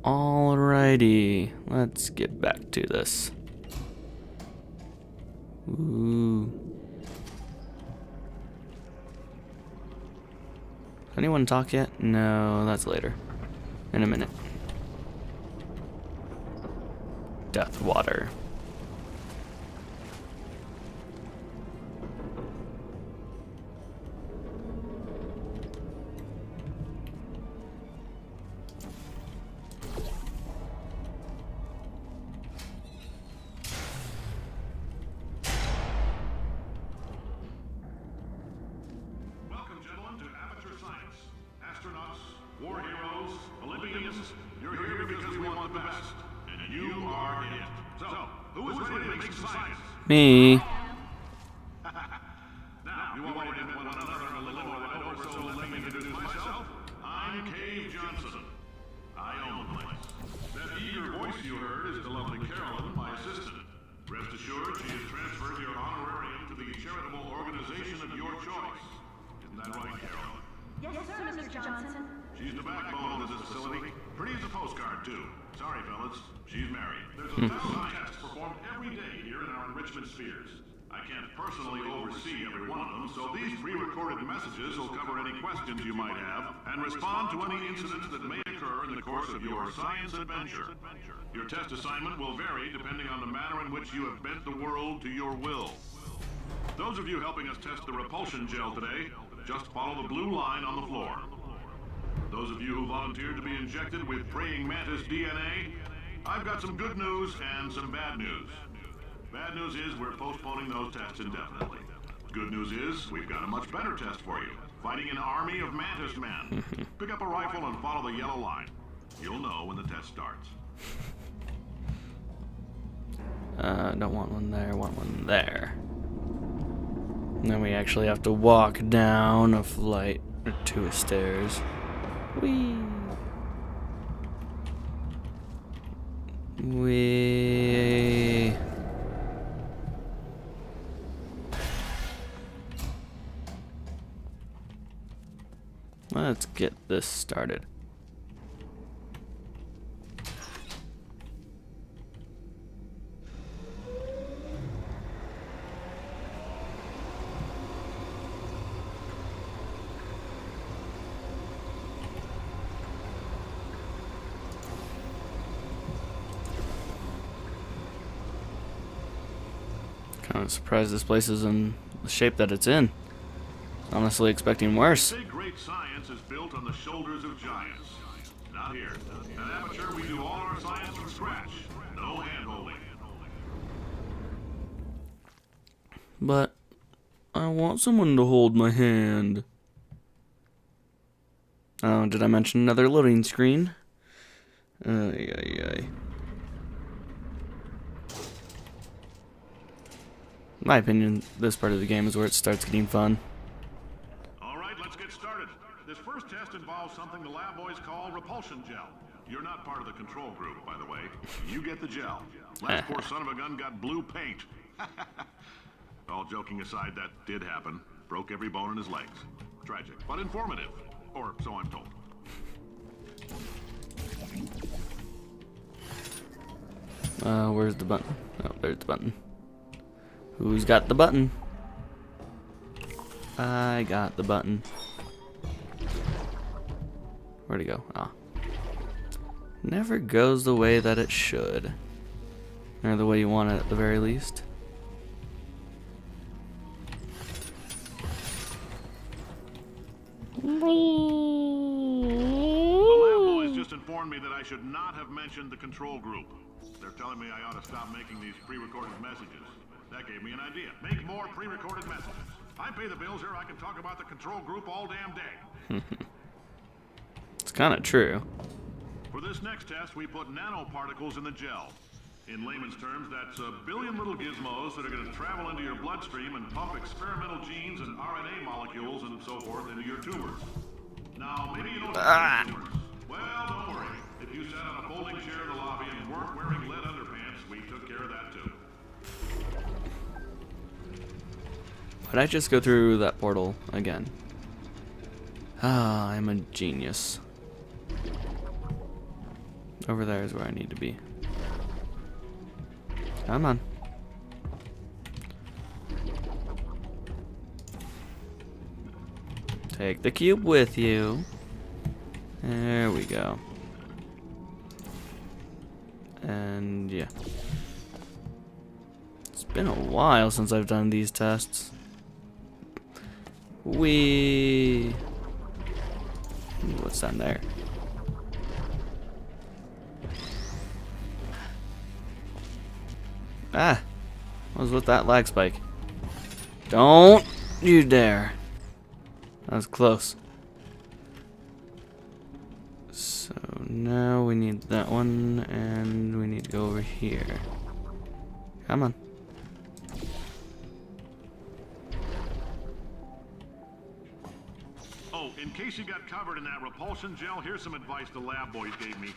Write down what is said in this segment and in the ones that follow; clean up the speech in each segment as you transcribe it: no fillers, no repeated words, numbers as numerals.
Alrighty, let's get back to this. Ooh. Anyone talk yet? No, that's later. In a minute. Death water. War heroes, Olympians, you're here because we want the best, and you are it. So, who is ready to make some science? Me. Now, you all identify one another and a little right over, so let me introduce myself. I'm Cave Johnson. I own the place. That eager voice you heard is the lovely Carolyn, my assistant. Rest assured, she has transferred your honorarium to the charitable organization of your choice. Isn't that right, Carolyn? Yes, sir, Mr. Johnson. She's the backbone of this facility. Pretty as a postcard, too. Sorry, fellas. She's married. There's 1,000 tests performed every day here in our enrichment spheres. I can't personally oversee every one of them, so these pre-recorded messages will cover any questions you might have and respond to any incidents that may occur in the course of your science adventure. Your test assignment will vary depending on the manner in which you have bent the world to your will. Those of you helping us test the repulsion gel today, just follow the blue line on the floor. Those of you who volunteered to be injected with praying mantis DNA, I've got some good news and some bad news. Bad news is we're postponing those tests indefinitely. Good news is we've got a much better test for you. Fighting an army of mantis men. Pick up a rifle and follow the yellow line. You'll know when the test starts. Don't want one there, want one there. And then we actually have to walk down a flight or two of stairs. Whee! Whee! Let's get this started. Kind of surprised this place is in the shape that it's in. Honestly expecting worse. They say great science is built on the shoulders of giants. Not here. At Amateur, we do all our science from scratch. No hand-holding. But I want someone to hold my hand. Oh, did I mention another loading screen? Ay, ay, ay. In my opinion, this part of the game is where it starts getting fun. All right, let's get started. This first test involves something the lab boys call repulsion gel. You're not part of the control group, by the way. You get the gel. Last poor son of a gun got blue paint. All joking aside, that did happen. Broke every bone in his legs. Tragic, but informative. Or so I'm told. Where's the button? Oh, there's the button. Who's got the button? I got the button. Where'd it go? Ah. Never goes the way that it should. Or the way you want it at the very least. The lab boys just informed me that I should not have mentioned the control group. They're telling me I ought to stop making these pre-recorded messages. That gave me an idea. Make more pre-recorded messages. I pay the bills here, I can talk about the control group all damn day. It's kind of true. For this next test, we put nanoparticles in the gel. In layman's terms, that's a billion little gizmos that are going to travel into your bloodstream and pump experimental genes and RNA molecules and so forth into your tumors. Now, maybe you don't have tumors. Well, don't worry. If you sat on a folding chair in the lobby and weren't wearing lead underpants, we took care of that too. Would I just go through that portal again? Ah, I'm a genius. Over there is where I need to be. Come on. Take the cube with you. There we go. And yeah. It's been a while since I've done these tests. What's down there? Ah! What was with that lag spike? Don't you dare! That was close. So now we need that one, and we need to go over here. Come on. Oh, in case you got covered in that repulsion gel, here's some advice the lab boys gave me.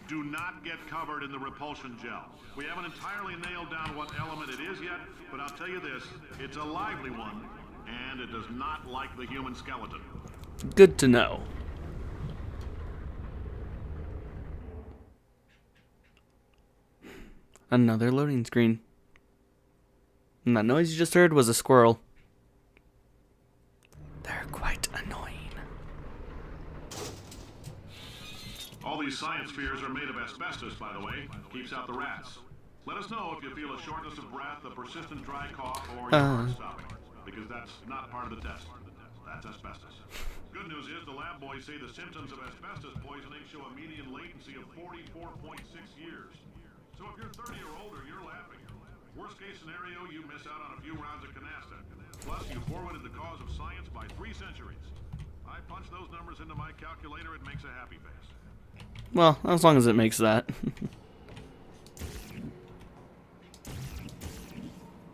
Do not get covered in the repulsion gel. We haven't entirely nailed down what element it is yet, but I'll tell you this, it's a lively one, and it does not like the human skeleton. Good to know. Another loading screen. And that noise you just heard was a squirrel. They're quite annoying. All these science spheres are made of asbestos, by the way. Keeps out the rats. Let us know if you feel a shortness of breath, a persistent dry cough, or your heart stopping. Because that's not part of the test. That's asbestos. Good news is the lab boys say the symptoms of asbestos poisoning show a median latency of 44.6 years. So if you're 30 or older, you're laughing. Worst case scenario, you miss out on a few rounds of canasta. Plus, you forwarded the cause of science by 3 centuries. I punch those numbers into my calculator, it makes a happy face. Well, as long as it makes that.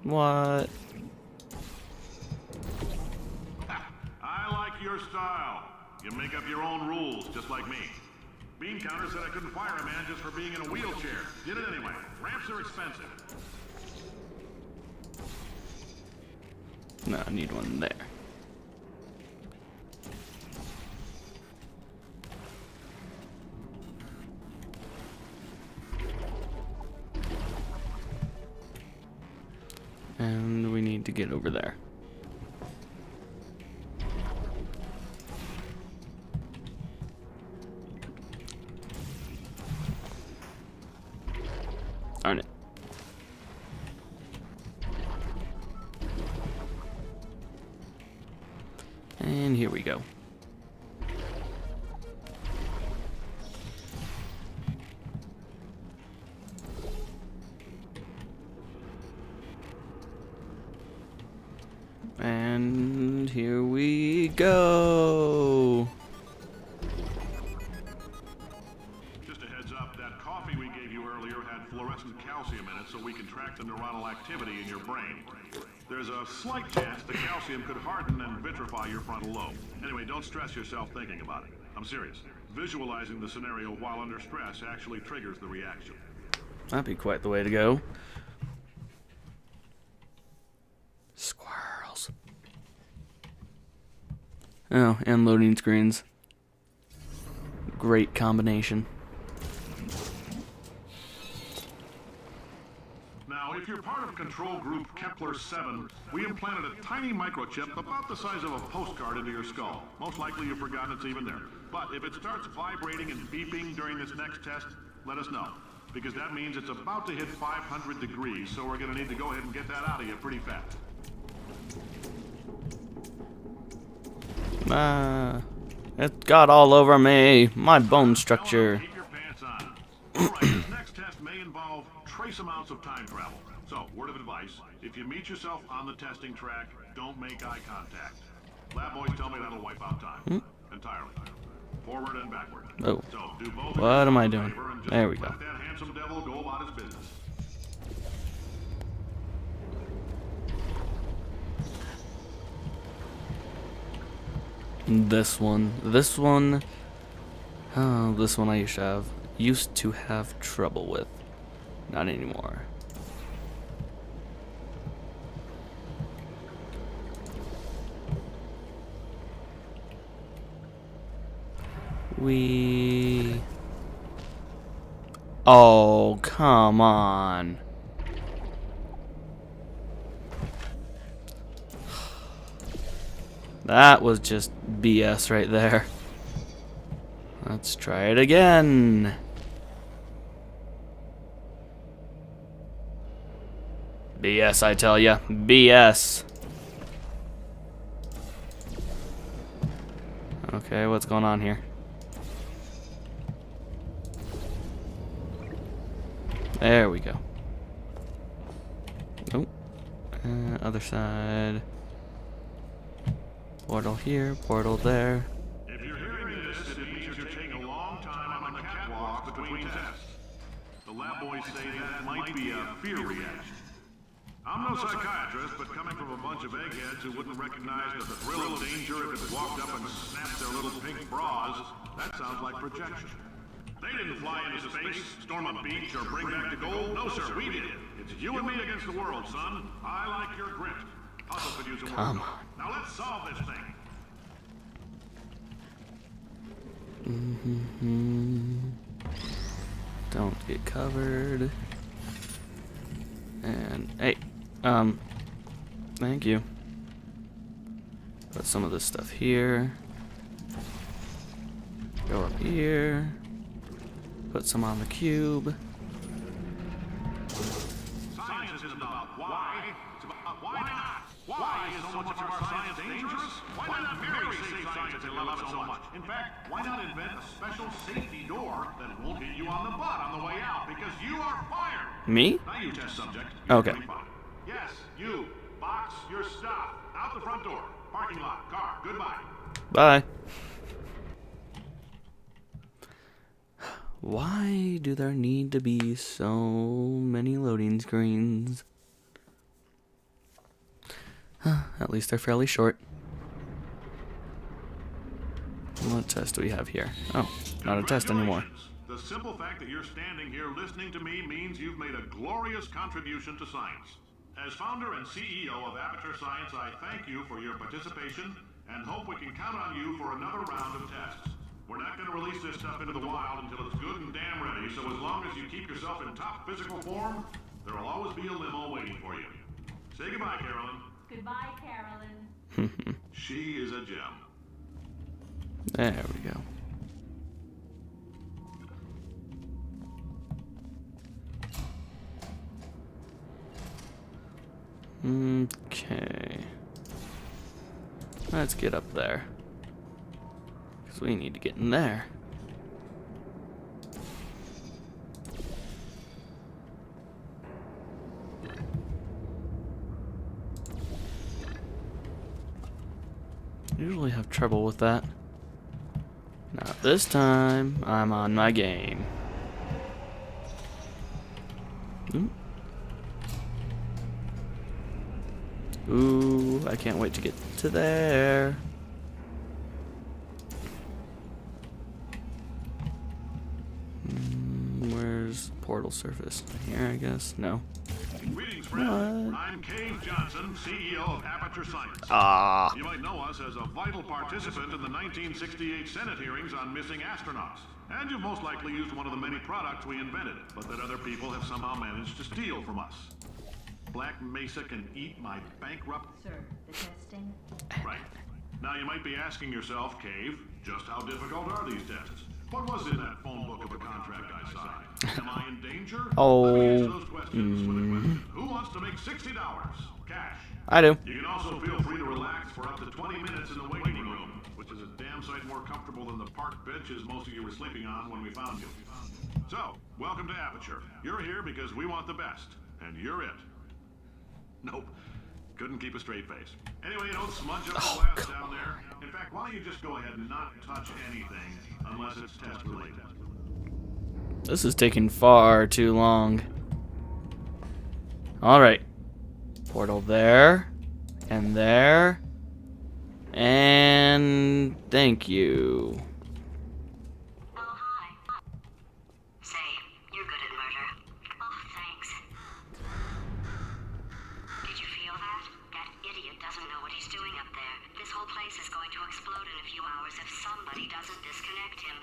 What? I like your style. You make up your own rules, just like me. Bean Counter said I couldn't fire a man just for being in a wheelchair. Did it anyway. Ramps are expensive. No, I need one there. And we need to get over there. Darn it. And here we go. And here we go. Just a heads up, that coffee we gave you earlier had fluorescent calcium in it so we can track the neuronal activity in your brain. There's a slight chance the calcium could harden and vitrify your frontal lobe. Anyway, don't stress yourself thinking about it. I'm serious. Visualizing the scenario while under stress actually triggers the reaction. That'd be quite the way to go. Squirrels. Oh, and loading screens. Great combination. Now, if you're part of control group Kepler-7, we implanted a tiny microchip about the size of a postcard into your skull. Most likely you've forgotten it's even there. But if it starts vibrating and beeping during this next test, let us know. Because that means it's about to hit 500 degrees, so we're going to need to go ahead and get that out of you pretty fast. It got all over me. My bone structure. Keep your pants on. Alright, this next test may involve trace amounts of time travel. So, word of advice, if you meet yourself on the testing track, don't make eye contact. Lab boys tell me that'll wipe out time. Entirely. Forward and backward. Oh. So, do both What am I doing? There we go. let that handsome devil go about his business. This one I used to have trouble with. Not anymore. Oh, come on. That was just BS right there. Let's try it again. BS, I tell ya. BS. Okay, what's going on here? There we go. Nope. Other side. Portal here, portal there. If you're hearing this, it means you're taking a long time on the catwalk between tests. The lab boys say that might be a fear reaction. I'm no psychiatrist, but coming from a bunch of eggheads who wouldn't recognize the thrill of danger if it walked up and snapped their little pink bras, that sounds like projection. They didn't fly into space, storm a beach, or bring back the gold. No, sir, we did. It's you and me against the world, son. I like your grit. Puzzle could use a Come word. on. Now let's solve this thing. Don't get covered. And hey, thank you. Put some of this stuff here. Go up here. Put some on the cube. Science isn't about why, it's about why not. Why is so much of our science dangerous? Why not Mary save science and love it so much? In fact, why not invent a special safety door that won't hit you on the butt on the way out because you are fired? Me? Now you test subject. You're Okay. 25. Yes, you. Box your stuff. Out the front door. Parking lot. Car. Goodbye. Bye. Why do there need to be so many loading screens? At least they're fairly short. What test do we have here? Oh, not a test anymore. Congratulations. The simple fact that you're standing here listening to me means you've made a glorious contribution to science. As founder and CEO of Aperture Science, I thank you for your participation and hope we can count on you for another round of tests. We're not going to release this stuff into the wild until it's good and damn ready, so as long as you keep yourself in top physical form, there will always be a limo waiting for you. Say goodbye, Carolyn. Goodbye, Carolyn. She is a gem. There we go. Okay. Let's get up there. Because we need to get in there. Usually have trouble with that. Not this time. I'm on my game. Ooh, I can't wait to get to there. Where's portal surface? Here, I guess. No. Greetings, friends. I'm Cave Johnson, CEO of Aperture Science. Ah. You might know us as a vital participant in the 1968 Senate hearings on missing astronauts. And you've most likely used one of the many products we invented, but that other people have somehow managed to steal from us. Black Mesa can eat my bankrupt... Sir, the testing. Right. Now you might be asking yourself, Cave, just how difficult are these tests? What was in that phone book of a contract I signed? Am I in danger? Oh. Let me answer those questions with a question. Who wants to make $60? Cash. I do. You can also feel free to relax for up to 20 minutes in the waiting room, which is a damn sight more comfortable than the park benches most of you were sleeping on when we found you. So, welcome to Aperture. You're here because we want the best, and you're it. Nope. Couldn't keep a straight face. Anyway, don't smudge up the glass down there. In fact, why don't you just go ahead and not touch anything unless it's test related? This is taking far too long. Alright. Portal there. And there. And thank you. Oh, hi. Say, you're good at murder. Oh, thanks. Did you feel that? That idiot doesn't know what he's doing up there. This whole place is going to explode in a few hours if somebody doesn't disconnect him.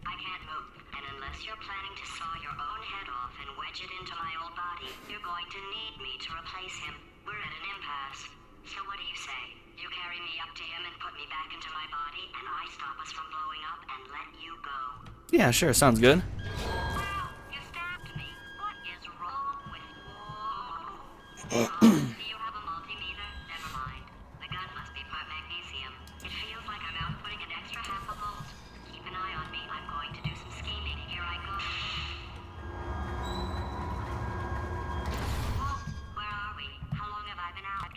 I can't move, and unless you're planning to saw your own head off and wedge it into my old body, you're going to need me to replace him. We're at an impasse. So what do you say? You carry me up to him and put me back into my body, and I stop us from blowing up and let you go. Yeah, sure, sounds good. Wow, you stabbed me. What is wrong with you? Do you have a multimeter? Never mind. The gun must be part magnesium. It feels like I'm outputting an extra half a volt. Keep an eye on me. I'm going to do some scheming. Here I go. Whoa, where are we? How long have I been out?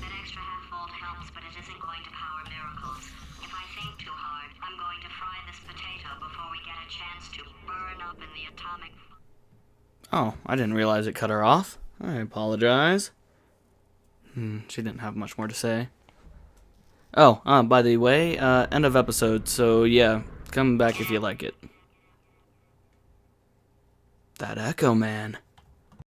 That extra half volt helps, but it isn't going to power miracles. If I think too hard, I'm going to fry this potato before we get a chance to burn up in the atomic. Oh, I didn't realize it cut her off. I apologize. She didn't have much more to say. Oh, by the way, end of episode, so yeah, come back if you like it. That Echo Man.